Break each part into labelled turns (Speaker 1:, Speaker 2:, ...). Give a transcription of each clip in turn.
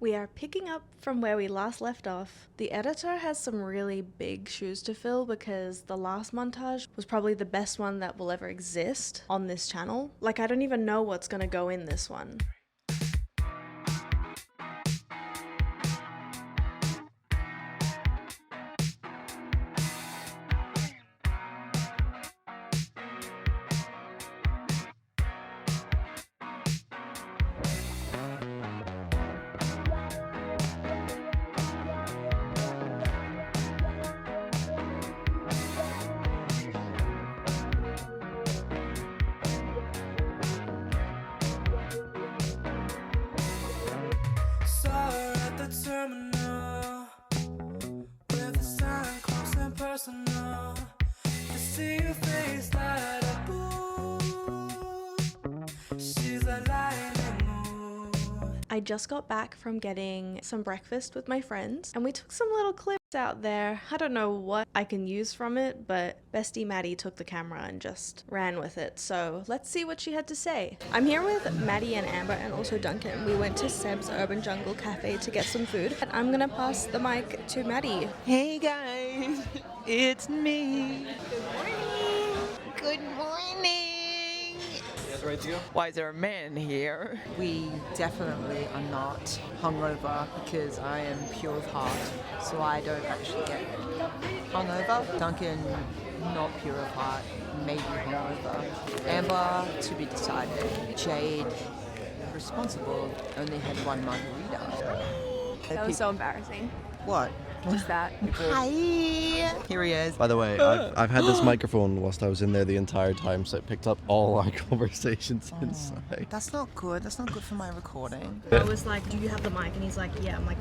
Speaker 1: We are picking up from where we last left off. The editor has some really big shoes to fill because the last montage was probably the best one that will ever exist on this channel. Like, I don't even know what's gonna go in this one.
Speaker 2: Terminal with a sign close and personal to see your face light up. Ooh, she's a lightning mood.
Speaker 1: I just got back from getting some breakfast with my friends and we took some little clips out there. I don't know what I can use from it, but bestie Maddie took the camera and just ran with it. So let's see what she had to say. I'm here with Maddie and Amber and also Duncan. We went to Seb's Urban Jungle Cafe to get some food. And I'm gonna pass the mic to Maddie.
Speaker 3: Hey guys, it's me.
Speaker 1: Good morning.
Speaker 3: Good morning.
Speaker 4: Right to go?
Speaker 3: Why is there a man here? We definitely are not hungover because I am pure of heart, so I don't actually get hungover. Duncan, not pure of heart, maybe hungover. Amber, to be decided. Jade, responsible, only had one margarita.
Speaker 1: That was so embarrassing.
Speaker 3: What?
Speaker 1: Just that.
Speaker 3: Hi. Here he is.
Speaker 4: By the way, I've had this microphone whilst I was in there the entire time, so it picked up all our conversations inside.
Speaker 3: That's not good. That's not good for my recording.
Speaker 1: I was like, do you have the mic? And he's like, yeah. I'm like,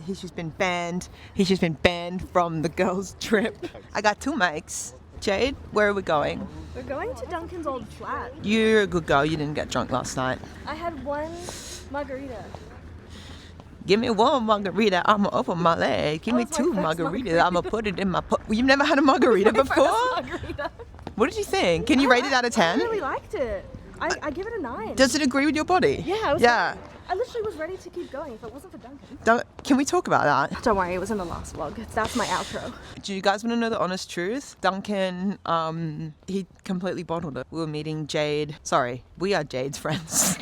Speaker 3: He's just been banned. He's just been banned from the girls' trip. I got 2 mics. Jade, where are we going?
Speaker 1: we're going to Duncan's old flat.
Speaker 3: You're a good girl. You didn't get drunk last night.
Speaker 1: I had one margarita.
Speaker 3: Give me 1 margarita, I'ma open my leg. Give me
Speaker 1: That was
Speaker 3: 2
Speaker 1: my first
Speaker 3: margaritas, I'ma put it in my You've never had a margarita before?
Speaker 1: Margarita.
Speaker 3: What did you think? Can you rate it out of 10?
Speaker 1: I really liked it. I give it a 9.
Speaker 3: Does it agree with your body?
Speaker 1: Yeah, I literally was ready to keep going if it wasn't for Duncan.
Speaker 3: Can we talk about that?
Speaker 1: Don't worry, it was in the last vlog. That's my outro.
Speaker 3: Do you guys want to know the honest truth? Duncan, he completely bottled it. We were meeting Jade. Sorry, we are Jade's friends.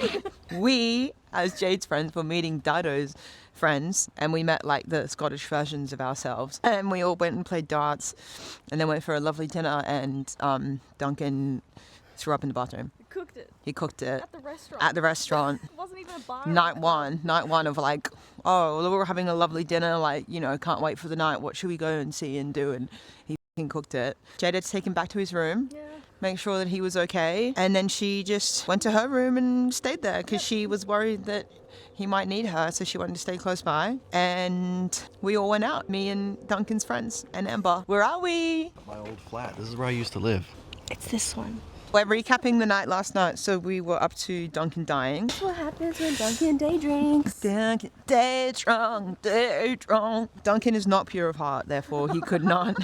Speaker 3: We, as Jade's friends, were meeting Dido's friends, and we met like the Scottish versions of ourselves. And we all went and played darts, and then went for a lovely dinner, and Duncan threw up in the bathroom.
Speaker 1: Cooked it.
Speaker 3: He cooked it.
Speaker 1: At the restaurant.
Speaker 3: At the restaurant.
Speaker 1: It wasn't even a bar.
Speaker 3: Night one of like, oh, well, we're having a lovely dinner, like, you know, can't wait for the night, what should we go and see and do? And he fucking cooked it. Jade had to take him back to his room, make sure that he was okay, and then she just went to her room and stayed there because she was worried that he might need her, so she wanted to stay close by. And we all went out, me and Duncan's friends and Amber. Where are we?
Speaker 4: My old flat. This is where I used to live.
Speaker 1: It's this one.
Speaker 3: We're recapping the night last night, so we were up to Duncan dying.
Speaker 1: That's what happens when Duncan day drinks.
Speaker 3: Duncan, day drunk, day drunk. Duncan is not pure of heart, therefore he could not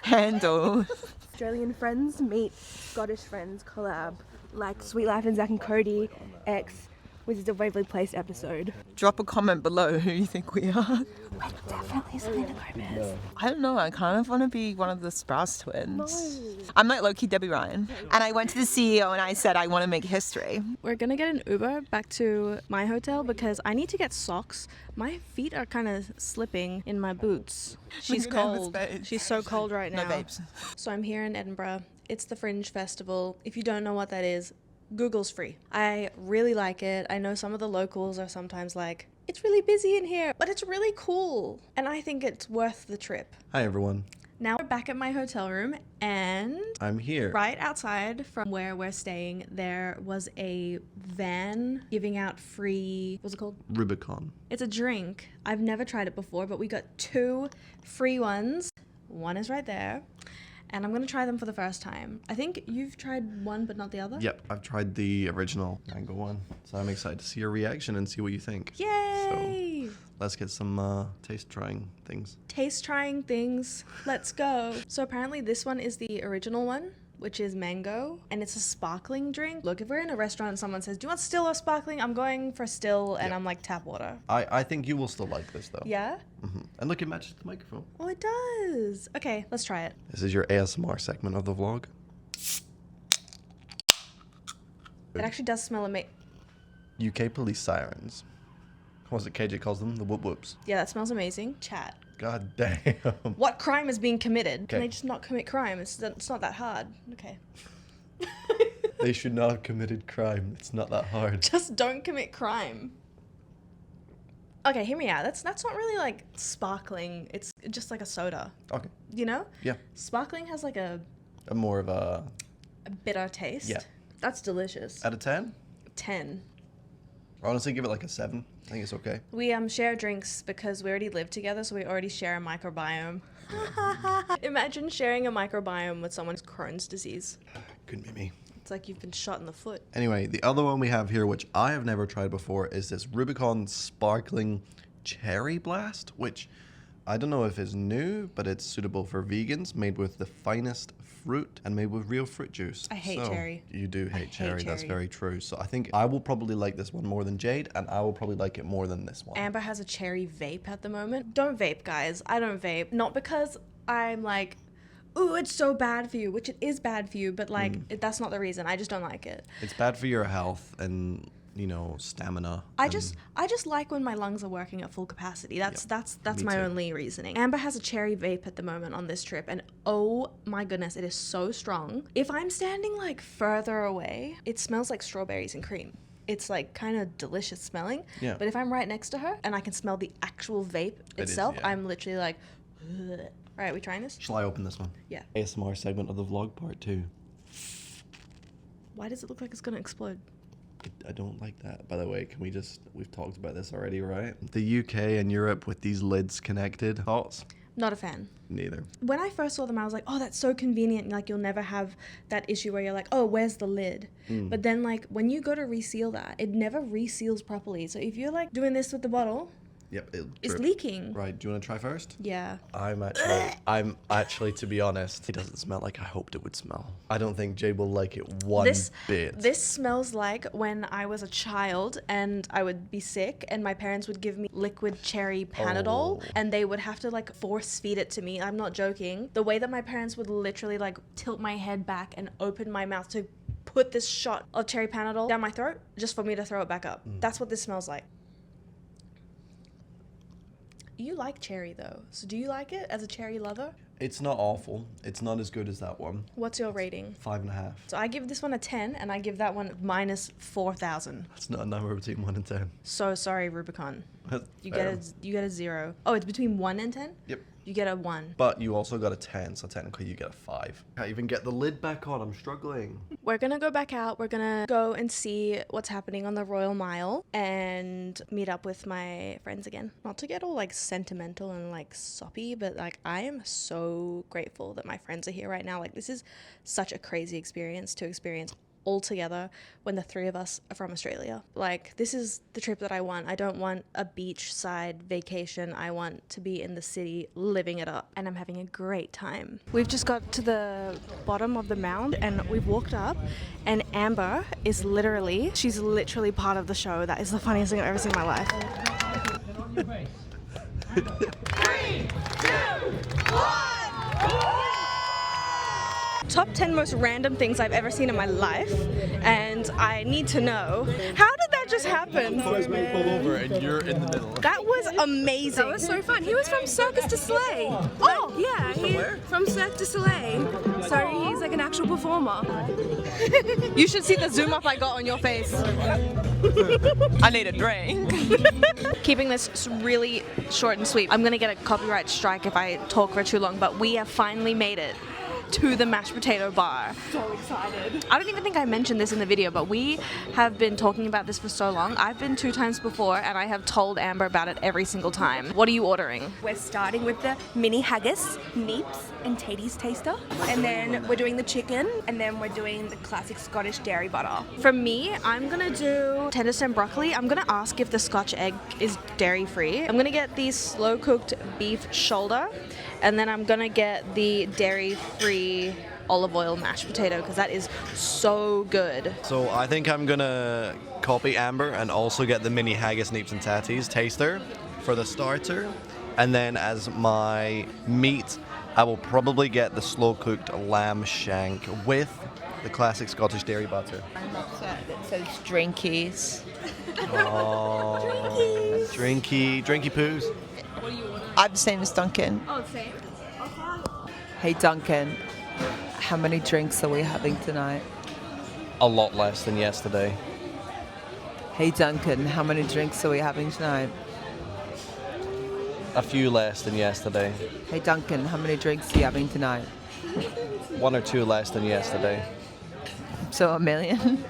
Speaker 3: handle.
Speaker 1: Australian friends meet Scottish friends collab. Like Sweet Life and Zack and Cody X, which is a Waverly Place episode.
Speaker 3: Drop a comment below who you think we are.
Speaker 1: We're definitely Selena Gomez.
Speaker 3: I don't know, I kind of want to be one of the Sprouse twins.
Speaker 1: No.
Speaker 3: I'm like low-key Debbie Ryan. And I went to the CEO and I said I want to make history.
Speaker 1: We're gonna get an Uber back to my hotel because I need to get socks. My feet are kind of slipping in my boots. She's
Speaker 3: Look at Amber's
Speaker 1: cold.
Speaker 3: face.
Speaker 1: She's so cold right now.
Speaker 3: No babes.
Speaker 1: So I'm here in Edinburgh. It's the Fringe Festival. If you don't know what that is, Google's free. I really like it. I know some of the locals are sometimes like, it's really busy in here, but it's really cool. And I think it's worth the trip.
Speaker 4: Hi everyone.
Speaker 1: Now we're back at my hotel room and
Speaker 4: I'm here.
Speaker 1: right outside from where we're staying, there was a van giving out free, what's it called?
Speaker 4: Rubicon.
Speaker 1: It's a drink. I've never tried it before, but we got 2 free ones. One is right there. And I'm going to try them for the first time. I think you've tried one, but not the other?
Speaker 4: Yep, I've tried the original mango one, so I'm excited to see your reaction and see what you think.
Speaker 1: Yay!
Speaker 4: So let's get some taste trying things.
Speaker 1: Taste trying things. Let's go. So apparently this one is the original one. which is mango, and it's a sparkling drink. Look, if we're in a restaurant and someone says, do you want still or sparkling? I'm going for still, and I'm like, tap water.
Speaker 4: I think you will still like this though.
Speaker 1: Yeah?
Speaker 4: And look, it matches the microphone.
Speaker 1: Oh, it does. Okay, let's try it.
Speaker 4: This is your ASMR segment of the vlog.
Speaker 1: It actually does smell amazing.
Speaker 4: UK police sirens. What was it KJ calls them? The whoop whoops.
Speaker 1: Yeah, that smells amazing. Chat.
Speaker 4: God damn.
Speaker 1: What crime is being committed? Can
Speaker 4: Okay.
Speaker 1: they just not commit crime? It's not that hard. Okay.
Speaker 4: They should not have committed crime. It's not that hard.
Speaker 1: Just don't commit crime. Okay, hear me out. That's not really like sparkling. It's just like a soda.
Speaker 4: Okay.
Speaker 1: You know?
Speaker 4: Yeah.
Speaker 1: Sparkling has like a
Speaker 4: More of a
Speaker 1: bitter taste.
Speaker 4: Yeah.
Speaker 1: That's delicious.
Speaker 4: out of 10.
Speaker 1: 10.
Speaker 4: Honestly, give it like a 7. I think it's okay.
Speaker 1: We share drinks because we already live together, so we already share a microbiome. Imagine sharing a microbiome with someone who's Crohn's disease.
Speaker 4: Couldn't be me.
Speaker 1: It's like you've been shot in the foot.
Speaker 4: Anyway, the other one we have here, which I have never tried before, is this Rubicon Sparkling Cherry Blast, which I don't know if it's new, but it's suitable for vegans, made with the finest fruit and made with real fruit juice.
Speaker 1: I hate
Speaker 4: So,
Speaker 1: cherry.
Speaker 4: You do hate cherry. That's
Speaker 1: cherry.
Speaker 4: very true. So I think I will probably like this one more than Jade, and I will probably like it more than this one.
Speaker 1: Amber has a cherry vape at the moment. Don't vape, guys. I don't vape. Not because I'm like, ooh, it's so bad for you, which it is bad for you, but like, that's not the reason. I just don't like it.
Speaker 4: It's bad for your health and, you know, stamina.
Speaker 1: I just like when my lungs are working at full capacity. That's
Speaker 4: me
Speaker 1: my
Speaker 4: too.
Speaker 1: only reasoning. Amber has a cherry vape at the moment on this trip, and oh my goodness, it is so strong. If I'm standing like further away, it smells like strawberries and cream. It's like kind of delicious smelling.
Speaker 4: Yeah.
Speaker 1: But if I'm right next to her and I can smell the actual vape
Speaker 4: is,
Speaker 1: itself,
Speaker 4: yeah.
Speaker 1: I'm literally like, ugh. All right, we trying this?
Speaker 4: Shall I open this one?
Speaker 1: Yeah.
Speaker 4: ASMR segment of the vlog, part 2.
Speaker 1: Why does it look like it's gonna explode?
Speaker 4: I don't like that. By the way, we've talked about this already, right? The UK and Europe with these lids connected. Thoughts?
Speaker 1: Not a fan.
Speaker 4: Neither.
Speaker 1: When I first saw them, I was like, oh, that's so convenient. Like, you'll never have that issue where you're like, oh, where's the lid? But then, like, when you go to reseal that, it never reseals properly. So if you're, like, doing this with the bottle,
Speaker 4: Yep,
Speaker 1: it's leaking.
Speaker 4: Right, do you want to try first?
Speaker 1: Yeah.
Speaker 4: I'm actually, to be honest, it doesn't smell like I hoped it would smell. I don't think Jade will like it one bit.
Speaker 1: This smells like when I was a child and I would be sick and my parents would give me liquid cherry Panadol and they would have to like force feed it to me. I'm not joking. The way that my parents would literally like tilt my head back and open my mouth to put this shot of cherry Panadol down my throat just for me to throw it back up. That's what this smells like. You like cherry though, so do you like it as a cherry lover?
Speaker 4: It's not awful. It's not as good as that one.
Speaker 1: What's your rating?
Speaker 4: 5.5.
Speaker 1: So I give this one a 10 and I give that one minus 4,000.
Speaker 4: That's not a number between 1 and 10.
Speaker 1: So sorry, Rubicon. You
Speaker 4: Fair.
Speaker 1: get a 0. Oh, it's between 1 and 10?
Speaker 4: Yep.
Speaker 1: You get a 1.
Speaker 4: But you also got a 10, so technically you get a 5. Can't even get the lid back on. I'm struggling.
Speaker 1: We're gonna go back out. We're gonna go and see what's happening on the Royal Mile and meet up with my friends again. Not to get all like sentimental and like soppy, but like I am so grateful that my friends are here right now. Like this is such a crazy experience to experience all together when the 3 of us are from Australia. Like this is the trip that I want. I don't want a beachside vacation. I want to be in the city living it up, and I'm having a great time. We've just got to the bottom of the mound and we've walked up, and Amber is she's literally part of the show. That is the funniest thing I've ever seen in my life. 3, 2, 1! Top 10 most random things I've ever seen in my life, and I need to know, how did that just happen?
Speaker 4: Pull over and you're in the middle.
Speaker 1: That was amazing.
Speaker 5: That was so fun. He was from Circus du Soleil.
Speaker 1: Oh!
Speaker 5: Yeah, from Cirque du Soleil. So he's like an actual performer.
Speaker 1: You should see the zoom up I got on your face.
Speaker 3: I need a drink.
Speaker 1: Keeping this really short and sweet. I'm gonna get a copyright strike if I talk for too long, but we have finally made it to the mashed potato bar.
Speaker 5: So excited.
Speaker 1: I don't even think I mentioned this in the video, but we have been talking about this for so long. I've been 2 times before and I have told Amber about it every single time. What are you ordering?
Speaker 5: We're starting with the mini haggis, neeps, and taties taster. And then we're doing the chicken, and then we're doing the classic Scottish dairy butter.
Speaker 1: For me, I'm gonna do tender stem broccoli. I'm gonna ask if the Scotch egg is dairy free. I'm gonna get the slow cooked beef shoulder, and then I'm gonna get the dairy free olive oil mashed potato because that is so good.
Speaker 4: So I think I'm gonna copy Amber and also get the mini haggis, neeps and tatties taster for the starter. And then as my meat, I will probably get the slow cooked lamb shank with the classic Scottish dairy butter.
Speaker 3: I'm upset. It says drinkies.
Speaker 4: Oh, drinky poos.
Speaker 3: I'm the same as Duncan.
Speaker 1: Oh, same?
Speaker 3: Hey Duncan, how many drinks are we having tonight?
Speaker 4: A lot less than yesterday.
Speaker 3: Hey Duncan, how many drinks are we having tonight?
Speaker 4: A few less than yesterday.
Speaker 3: Hey Duncan, how many drinks are you having tonight?
Speaker 4: 1 or 2 less than yesterday.
Speaker 3: So 1 million?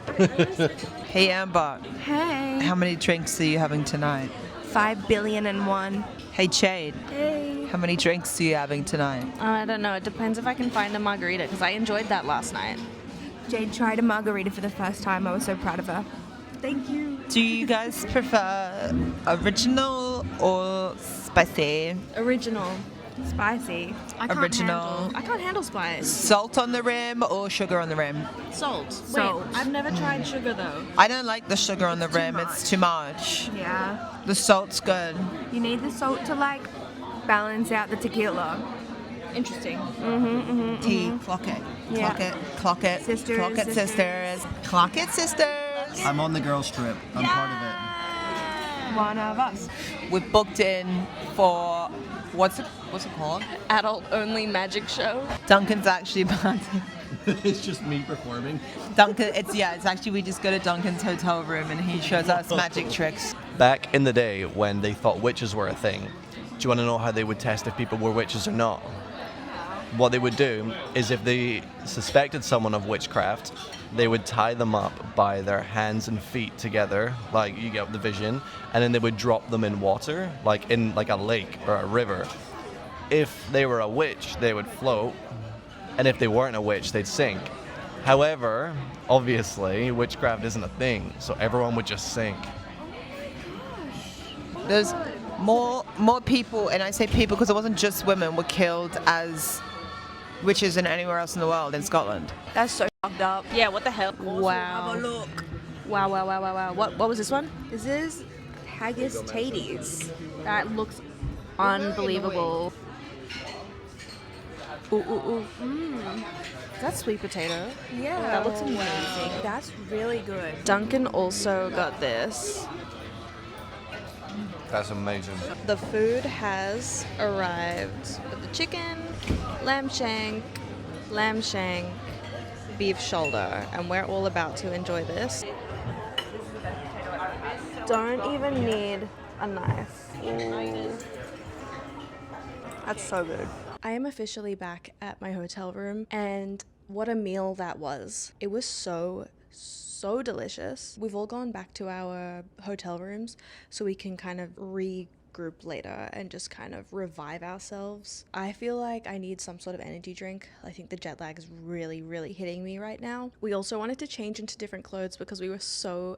Speaker 3: Hey Amber,
Speaker 5: Hey.
Speaker 3: how many drinks are you having tonight?
Speaker 5: 5,000,000,001.
Speaker 3: Hey Jade,
Speaker 5: Hey.
Speaker 3: how many drinks are you having tonight?
Speaker 1: I don't know. It depends if I can find a margarita because I enjoyed that last night.
Speaker 5: Jade tried a margarita for the first time. I was so proud of her. Thank you.
Speaker 3: Do you guys prefer original or spicy?
Speaker 1: Original.
Speaker 5: Spicy.
Speaker 3: Original.
Speaker 1: I can't handle spice.
Speaker 3: Salt on the rim or sugar on the rim?
Speaker 1: Salt.
Speaker 5: Salt.
Speaker 1: Wait, I've never tried sugar though.
Speaker 3: I don't like the sugar on the rim, it's too much.
Speaker 5: Yeah.
Speaker 3: The salt's good.
Speaker 5: You need the salt to like balance out the tequila.
Speaker 1: Interesting.
Speaker 3: Tea, clock it.
Speaker 5: Yeah.
Speaker 3: Clock it, clock it.
Speaker 5: Sisters,
Speaker 3: Clock it, sisters. Clock it, sisters.
Speaker 4: I'm on the girls trip. I'm part of it.
Speaker 5: One of us.
Speaker 3: We've booked in for what's it called?
Speaker 1: Adult only magic show.
Speaker 3: Duncan's actually planting.
Speaker 4: It's just me performing.
Speaker 3: Duncan, it's actually we just go to Duncan's hotel room and he shows us magic tricks.
Speaker 4: Back in the day when they thought witches were a thing, do you want to know how they would test if people were witches or not? What they would do is if they suspected someone of witchcraft, they would tie them up by their hands and feet together, like you get the vision, and then they would drop them in water, like in like a lake or a river. If they were a witch, they would float, and if they weren't a witch, they'd sink. However, obviously, witchcraft isn't a thing, so everyone would just sink.
Speaker 3: There's more people, and I say people because it wasn't just women, were killed as witches than anywhere else in the world in Scotland.
Speaker 5: That's so fucked up.
Speaker 1: Yeah, what the hell?
Speaker 5: Wow. Have a look.
Speaker 1: Wow. What was this one?
Speaker 5: This is haggis taties.
Speaker 1: That looks unbelievable. Ooh. That's sweet potato.
Speaker 5: Yeah.
Speaker 1: That looks amazing.
Speaker 5: That's really good.
Speaker 1: Duncan also got this.
Speaker 4: That's amazing.
Speaker 1: The food has arrived with the chicken, lamb shank, beef shoulder, and we're all about to enjoy this. Don't even need a knife. Ooh. That's so good. I am officially back at my hotel room, and what a meal that was. It was so delicious. We've all gone back to our hotel rooms so we can kind of regroup later and just kind of revive ourselves. I feel like I need some sort of energy drink. I think the jet lag is really hitting me right now. We also wanted to change into different clothes because we were so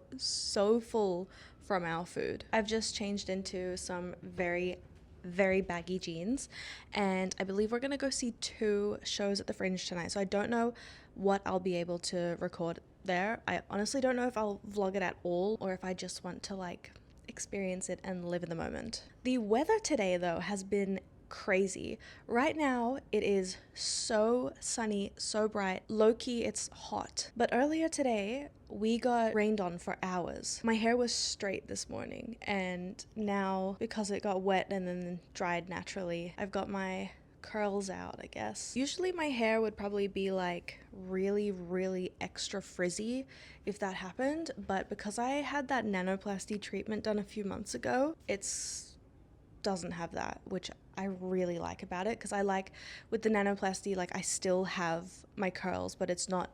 Speaker 1: full from our food. I've just changed into some very baggy jeans, and I believe we're gonna go see 2 shows at the Fringe tonight, so I don't know what I'll be able to record there. I honestly don't know if I'll vlog it at all or if I just want to like experience it and live in the moment. The weather today though has been crazy. Right now it is so sunny, so bright, low-key it's hot. But earlier today we got rained on for hours. My hair was straight this morning, and now because it got wet and then dried naturally, I've got my curls out, I guess. Usually my hair would probably be like really extra frizzy if that happened, but because I had that nanoplasty treatment done a few months ago, doesn't have that, which I really like about it, because I like with the nanoplasty, like I still have my curls, but it's not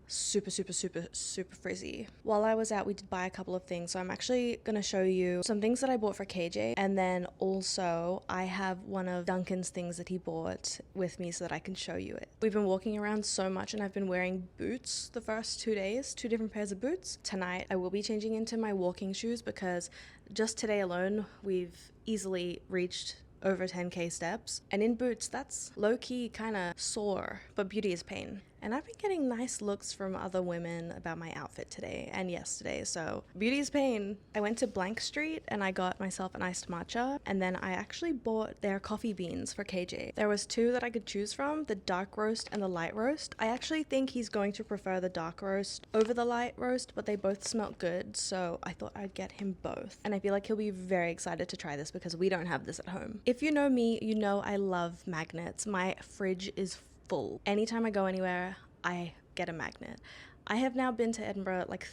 Speaker 1: super frizzy. While I was out, we did buy a couple of things, so I'm actually gonna show you some things that I bought for KJ, and then also I have one of Duncan's things that he bought with me so that I can show you it. We've been walking around so much, and I've been wearing boots the first 2 days, 2 different pairs of boots. Tonight I will be changing into my walking shoes because just today alone we've easily reached over 10k steps. And in boots, that's low-key kind of sore, but beauty is pain. And I've been getting nice looks from other women about my outfit today and yesterday, so beauty is pain. I went to Blank Street and I got myself an iced matcha, and then I actually bought their coffee beans for KJ. There was two that I could choose from, the dark roast and the light roast. I actually think he's going to prefer the dark roast over the light roast, but they both smelled good, so I thought I'd get him both. And I feel like he'll be very excited to try this because we don't have this at home. If you know me, you know I love magnets. My fridge is full. Anytime I go anywhere, I get a magnet. I have now been to Edinburgh like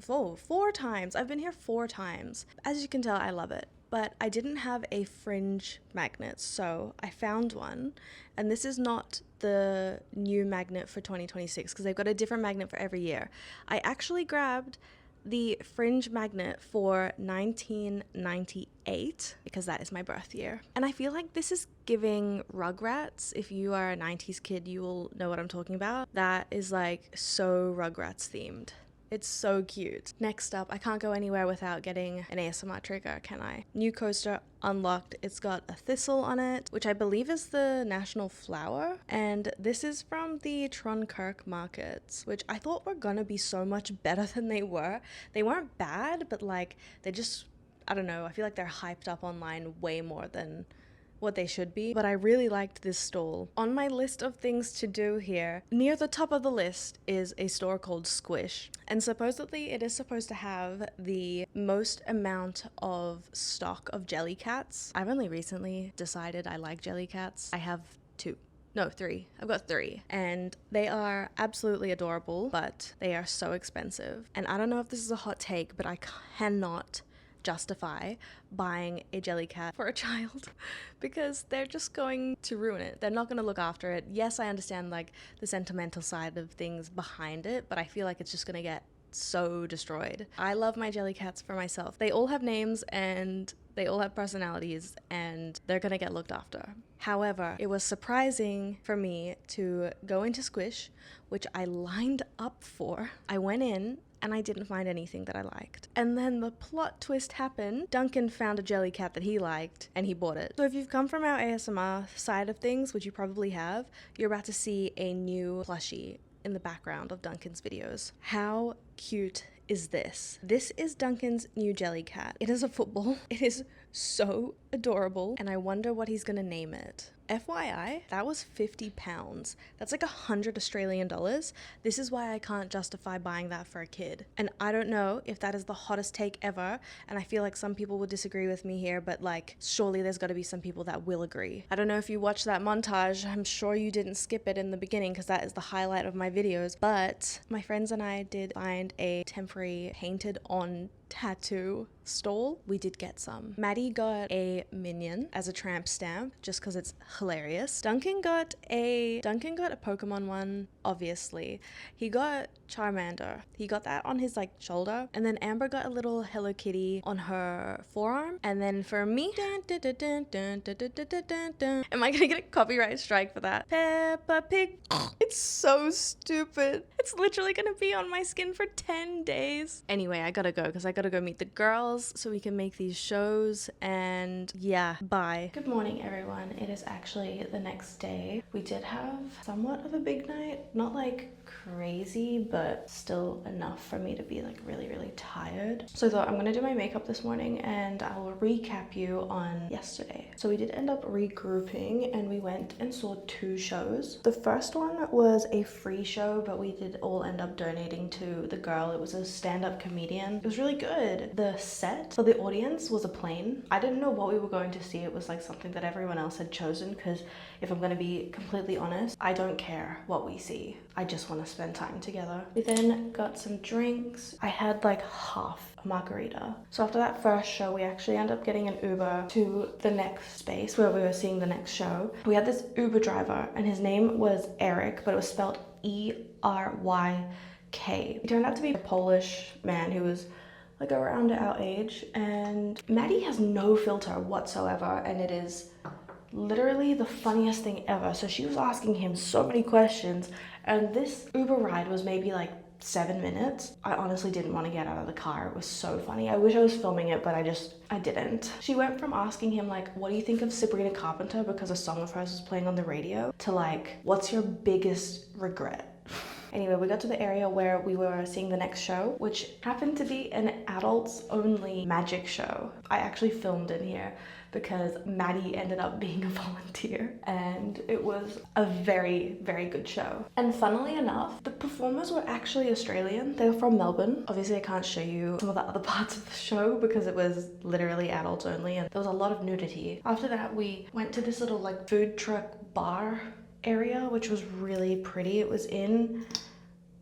Speaker 1: four times. I've been here 4 times. As you can tell, I love it. But I didn't have a fringe magnet, so I found one. And this is not the new magnet for 2026 because they've got a different magnet for every year. I actually grabbed the fringe magnet for 1998 because that is my birth year. And I feel like this is giving Rugrats. If you are a 90s kid, you will know what I'm talking about. That is like so Rugrats themed. It's so cute. Next up, I can't go anywhere without getting an ASMR trigger, can I? New coaster unlocked. It's got a thistle on it, which I believe is the national flower. And this is from the Tronkirk markets, which I thought were gonna be so much better than they were. They weren't bad, but like they just, I don't know, I feel like they're hyped up online way more than what they should be, but I really liked this stall. On my list of things to do here, near the top of the list is a store called Squish, and supposedly it is supposed to have the most amount of stock of Jellycats. I've only recently decided I like Jellycats. I have 2. No, 3. I've got 3. And they are absolutely adorable, but they are so expensive. And I don't know if this is a hot take, but I cannot justify buying a Jellycat for a child because they're just going to ruin it. They're not going to look after it. Yes, I understand like the sentimental side of things behind it, but I feel like it's just going to get so destroyed. I love my Jellycats for myself. They all have names and they all have personalities and they're gonna get looked after. However, it was surprising for me to go into Squish, which I lined up for. I went in and I didn't find anything that I liked. And then the plot twist happened. Duncan found a Jellycat that he liked and he bought it. So if you've come from our ASMR side of things, which you probably have, you're about to see a new plushie in the background of Duncan's videos. How cute is this? This is Duncan's new Jellycat. It is a football. It is so adorable and I wonder what he's gonna name it. FYI, that was £50. That's like $100 Australian. This is why I can't justify buying that for a kid. And I don't know if that is the hottest take ever, and I feel like some people will disagree with me here, but like surely there's got to be some people that will agree. I don't know if you watched that montage. I'm sure you didn't skip it in the beginning because that is the highlight of my videos, but my friends and I did find a temporary painted on tattoo stall. We did get some. Maddie got a Minion as a tramp stamp just because it's hilarious. Duncan got a Pokemon one, obviously. He got Charmander. He got that on his like shoulder, and then Amber got a little Hello Kitty on her forearm. And then for me, am I gonna get a copyright strike for that? Peppa Pig. It's so stupid. It's literally gonna be on my skin for 10 days. Anyway, I gotta go because I gotta go meet the girls so we can make these shows, and yeah, bye. Good morning, everyone. It is actually the next day. We did have somewhat of a big night, not like crazy, but still enough for me to be like really, really tired. So I thought I'm gonna do my makeup this morning and I'll recap you on yesterday. So we did end up regrouping and we went and saw 2 shows. The first one was a free show, but we did all end up donating to the girl. It was a stand-up comedian. It was really good. The set for the audience was a plane. I didn't know what we were going to see. It was like something that everyone else had chosen because if I'm gonna be completely honest, I don't care what we see. I just want to spend time together. We then got some drinks. I had like half a margarita. So after that first show, we actually ended up getting an Uber to the next space where we were seeing the next show. We had this Uber driver and his name was Eric, but it was spelled E-R-Y-K. He turned out to be a Polish man who was like around our age, and Maddie has no filter whatsoever, and it is literally the funniest thing ever. So she was asking him so many questions, and this Uber ride was maybe like 7 minutes. I honestly didn't want to get out of the car. It was so funny. I wish I was filming it, but I didn't. She went from asking him like, what do you think of Sabrina Carpenter because a song of hers was playing on the radio, to like, what's your biggest regret? Anyway, we got to the area where we were seeing the next show, which happened to be an adults only magic show. I actually filmed in here because Maddie ended up being a volunteer, and it was a very, very good show. And funnily enough, the performers were actually Australian. They were from Melbourne. Obviously, I can't show you some of the other parts of the show because it was literally adults only, and there was a lot of nudity. After that, we went to this little like food truck bar area, which was really pretty. It was in,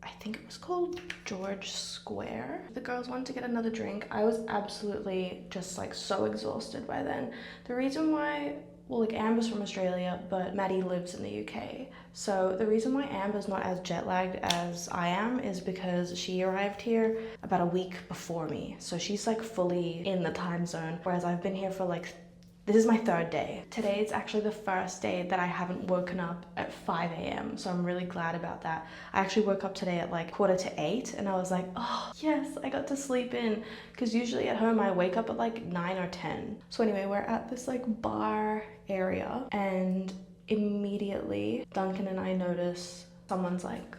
Speaker 1: I think it was called George Square. The girls wanted to get another drink. I was absolutely just like so exhausted by then. The reason why, well, like Amber's from Australia, but Maddie lives in the UK. So the reason why Amber's not as jet lagged as I am is because she arrived here about a week before me. So she's like fully in the time zone, whereas I've been here for like, this is my 3rd day. Today is actually the first day that I haven't woken up at 5 a.m. So I'm really glad about that. I actually woke up today at like 7:45 and I was like, oh yes, I got to sleep in. Because usually at home I wake up at like 9 or 10. So anyway, we're at this like bar area, and immediately Duncan and I notice someone's like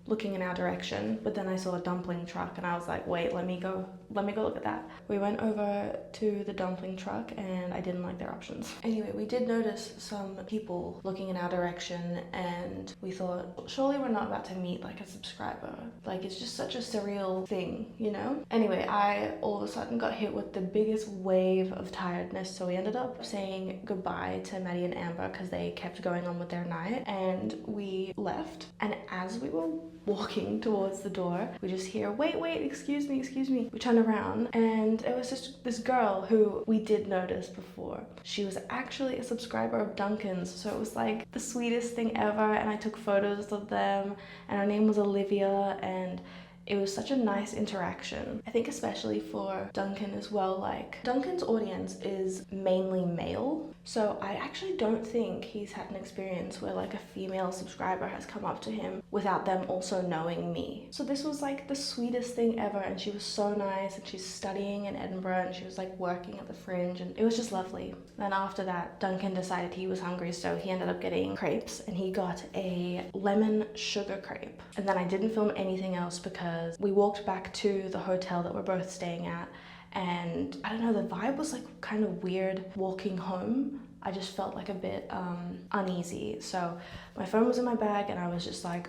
Speaker 1: looking in our direction, but then I saw a dumpling truck and I was like, wait, let me go look at that. We went over to the dumpling truck and I didn't like their options. Anyway, we did notice some people looking in our direction, and we thought, surely we're not about to meet like a subscriber. Like, it's just such a surreal thing, you know? Anyway, I all of a sudden got hit with the biggest wave of tiredness, so we ended up saying goodbye to Maddie and Amber because they kept going on with their night, and we left. And as we were walking towards the door, we just hear, wait, excuse me. We turn around, and it was just this girl who we did notice before. She was actually a subscriber of Duncan's, so it was like the sweetest thing ever, and I took photos of them, and her name was Olivia, and it was such a nice interaction. I think especially for Duncan as well, like Duncan's audience is mainly male, so I actually don't think he's had an experience where like a female subscriber has come up to him without them also knowing me. So this was like the sweetest thing ever, and she was so nice, and she's studying in Edinburgh, and she was like working at the Fringe, and it was just lovely. Then after that, Duncan decided he was hungry, so he ended up getting crepes, and he got a lemon sugar crepe. And then I didn't film anything else because we walked back to the hotel that we're both staying at, and I don't know, the vibe was like kind of weird walking home. I just felt like a bit uneasy. So my phone was in my bag, and I was just like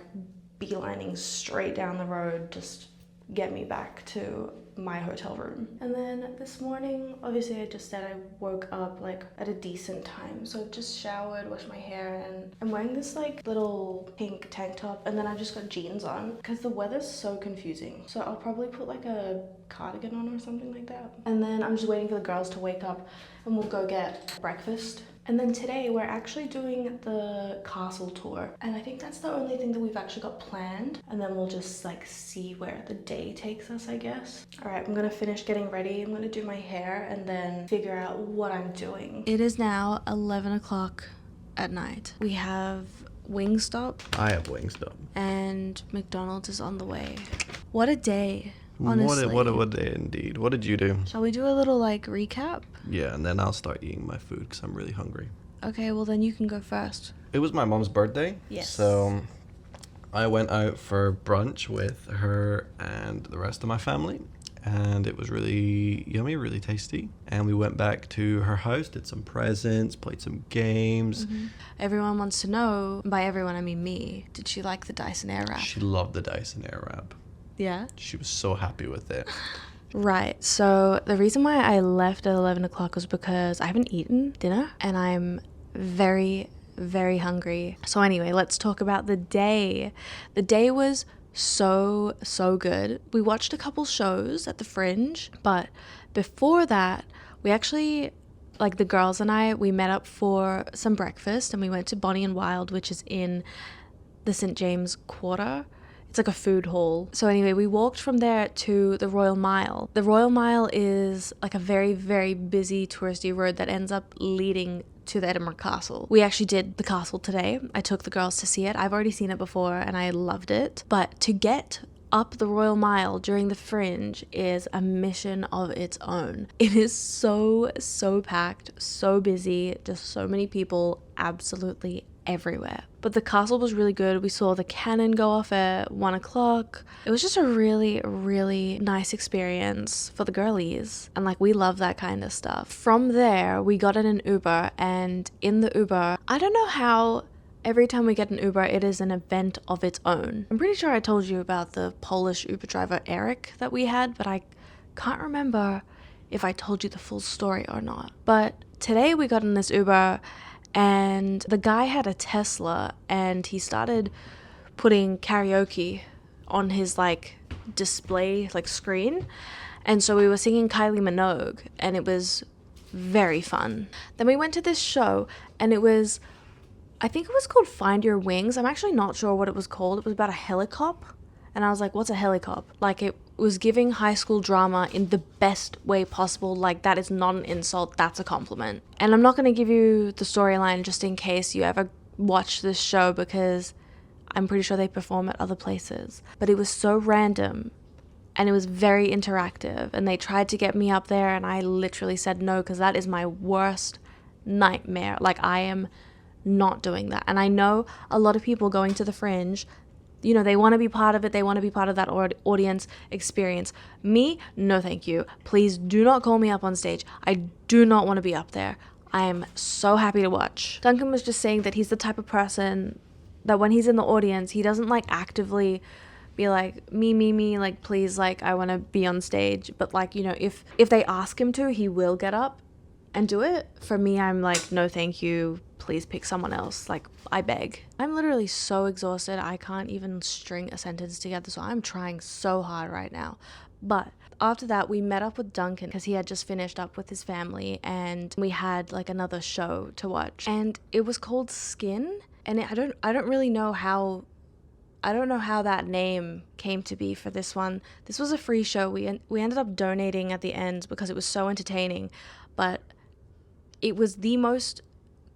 Speaker 1: beelining straight down the road, just get me back to my hotel room. And then this morning, obviously I just said I woke up like at a decent time, so I just showered, washed my hair, and I'm wearing this like little pink tank top, and then I just got jeans on because the weather's so confusing. So I'll probably put like a cardigan on or something like that. And then I'm just waiting for the girls to wake up and we'll go get breakfast. And then today we're actually doing the castle tour, and I think that's the only thing that we've actually got planned, and then we'll just like see where the day takes us, I guess. All right, I'm gonna finish getting ready. I'm gonna do my hair and then figure out what I'm doing. It is now 11 o'clock at night. We have Wingstop.
Speaker 4: I have Wingstop.
Speaker 1: And McDonald's is on the way. What a day. Honestly.
Speaker 4: What a day indeed. What did you do?
Speaker 1: Shall we do a little like recap?
Speaker 4: Yeah, and then I'll start eating my food because I'm really hungry.
Speaker 1: Okay, well then you can go first.
Speaker 4: It was my mom's birthday.
Speaker 1: Yes.
Speaker 4: So I went out for brunch with her and the rest of my family, and it was really yummy, really tasty. And we went back to her house, did some presents, played some games.
Speaker 1: Mm-hmm. Everyone wants to know, by everyone I mean me, did she like the Dyson Airwrap?
Speaker 4: She loved the Dyson Airwrap.
Speaker 1: Yeah?
Speaker 4: She was so happy with it.
Speaker 1: Right, so the reason why I left at 11 o'clock was because I haven't eaten dinner and I'm very, very hungry. So anyway, let's talk about the day. The day was so good. We watched a couple shows at the Fringe, but before that, we actually, like the girls and I, we met up for some breakfast and we went to Bonnie and Wild, which is in the St. James Quarter. It's like a food hall. So anyway, we walked from there to the Royal Mile. The Royal Mile is like a very, very busy touristy road that ends up leading to the Edinburgh Castle. We actually did the castle today. I took the girls to see it. I've already seen it before and I loved it. But to get up the Royal Mile during the Fringe is a mission of its own. It is so packed, so busy, just so many people absolutely everywhere. But the castle was really good. We saw the cannon go off at 1 o'clock. It was just a really nice experience for the girlies. And like, we love that kind of stuff. From there, we got in an Uber, and in the Uber, I don't know how every time we get an Uber, it is an event of its own. I'm pretty sure I told you about the Polish Uber driver Eric that we had, but I can't remember if I told you the full story or not. But today we got in this Uber, and the guy had a Tesla, and he started putting karaoke on his like display like screen, and so we were singing Kylie Minogue, and it was very fun. Then we went to this show, and it was, I think it was called Find Your Wings. I'm actually not sure what it was called. It was about a helicopter, and I was like, what's a helicopter? Like, it was giving high school drama in the best way possible. Like, that is not an insult, that's a compliment. And I'm not going to give you the storyline just in case you ever watch this show, because I'm pretty sure they perform at other places. But it was so random, and it was very interactive, and they tried to get me up there, and I literally said no, because that is my worst nightmare. Like, I am not doing that. And I know a lot of people going to the Fringe, you know, they want to be part of it. They want to be part of that audience experience. Me, no thank you. Please do not call me up on stage. I do not want to be up there. I am so happy to watch. Duncan was just saying that he's the type of person that when he's in the audience, he doesn't like actively be like, me, like, please, like, I want to be on stage. But like, you know, if they ask him to, he will get up and do it. For me, I'm like, no thank you, please pick someone else, like, I beg. I'm literally so exhausted, I can't even string a sentence together, so I'm trying so hard right now. But after that, we met up with Duncan because he had just finished up with his family, and we had like another show to watch, and it was called Skin, and I don't really know how, I don't know how that name came to be for this one. This was a free show. We ended up donating at the end because it was so entertaining, but it was the most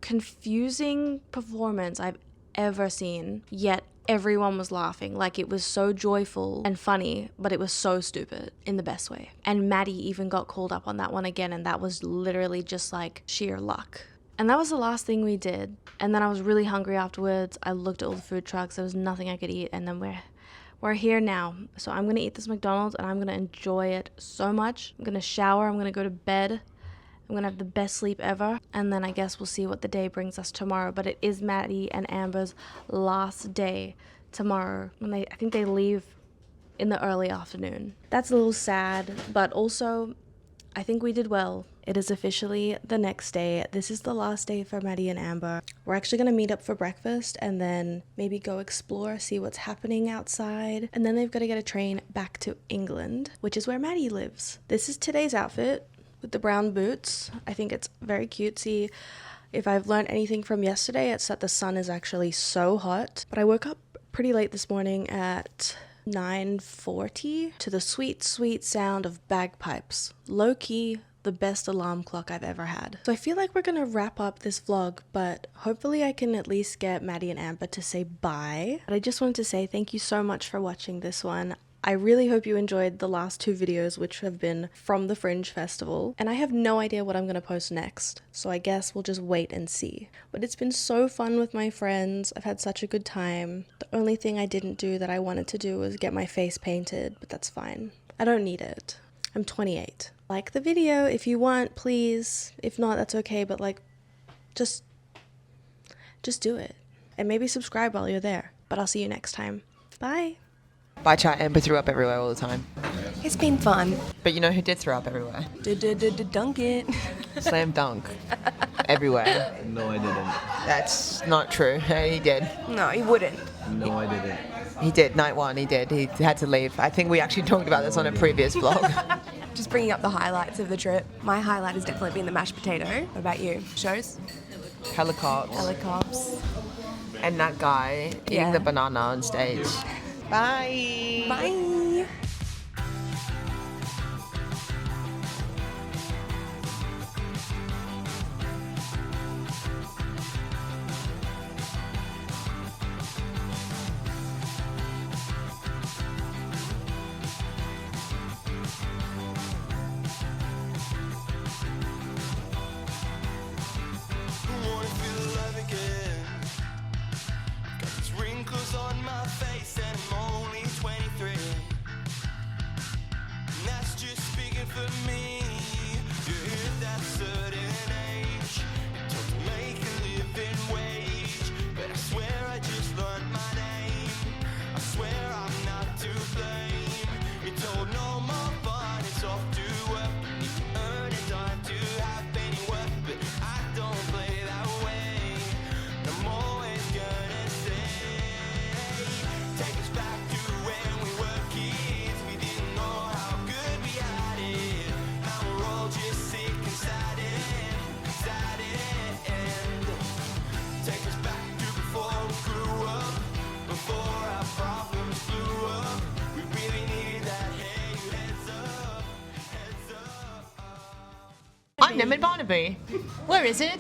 Speaker 1: confusing performance I've ever seen, yet everyone was laughing. Like, it was so joyful and funny, but it was so stupid in the best way. And Maddie even got called up on that one again, and that was literally just like sheer luck. And that was the last thing we did. And then I was really hungry afterwards. I looked at all the food trucks, there was nothing I could eat, and then we're here now. So I'm gonna eat this McDonald's, and I'm gonna enjoy it so much. I'm gonna shower, I'm gonna go to bed, I'm gonna have the best sleep ever, and then I guess we'll see what the day brings us tomorrow. But it is Maddie and Amber's last day tomorrow, and I think they leave in the early afternoon. That's a little sad, but also I think we did well. It is officially the next day. This is the last day for Maddie and Amber. We're actually gonna meet up for breakfast and then maybe go explore, see what's happening outside, and then they've got to get a train back to England, which is where Maddie lives. This is today's outfit with the brown boots. I think it's very cutesy. If I've learned anything from yesterday, it's that the sun is actually so hot. But I woke up pretty late this morning at 9:40 to the sweet sound of bagpipes. Low-key, the best alarm clock I've ever had. So I feel like we're gonna wrap up this vlog, but hopefully I can at least get Maddie and Amber to say bye. But I just wanted to say thank you so much for watching this one. I really hope you enjoyed the last two videos, which have been from the Fringe Festival, and I have no idea what I'm gonna post next, so I guess we'll just wait and see. But it's been so fun with my friends. I've had such a good time. The only thing I didn't do that I wanted to do was get my face painted, but that's fine. I don't need it. I'm 28. Like the video if you want, please. If not, that's okay, but like, just do it. And maybe subscribe while you're there. But I'll see you next time. Bye.
Speaker 3: Bye chat, Amber threw up everywhere all the time.
Speaker 5: It's been fun.
Speaker 3: But you know who did throw up everywhere?
Speaker 5: Dunk it.
Speaker 3: Slam dunk. Everywhere.
Speaker 4: No, I didn't.
Speaker 3: That's not true. He did.
Speaker 5: No, he wouldn't.
Speaker 4: No, I didn't.
Speaker 3: He did. Night one, he did. He had to leave. I think we actually talked about this on a previous vlog.
Speaker 5: Just bringing up the highlights of the trip. My highlight has definitely been the mashed potato. What about you? Shows?
Speaker 3: Helicopters. And that guy eating the banana on stage. Bye.
Speaker 5: Bye.
Speaker 6: be? Where is it?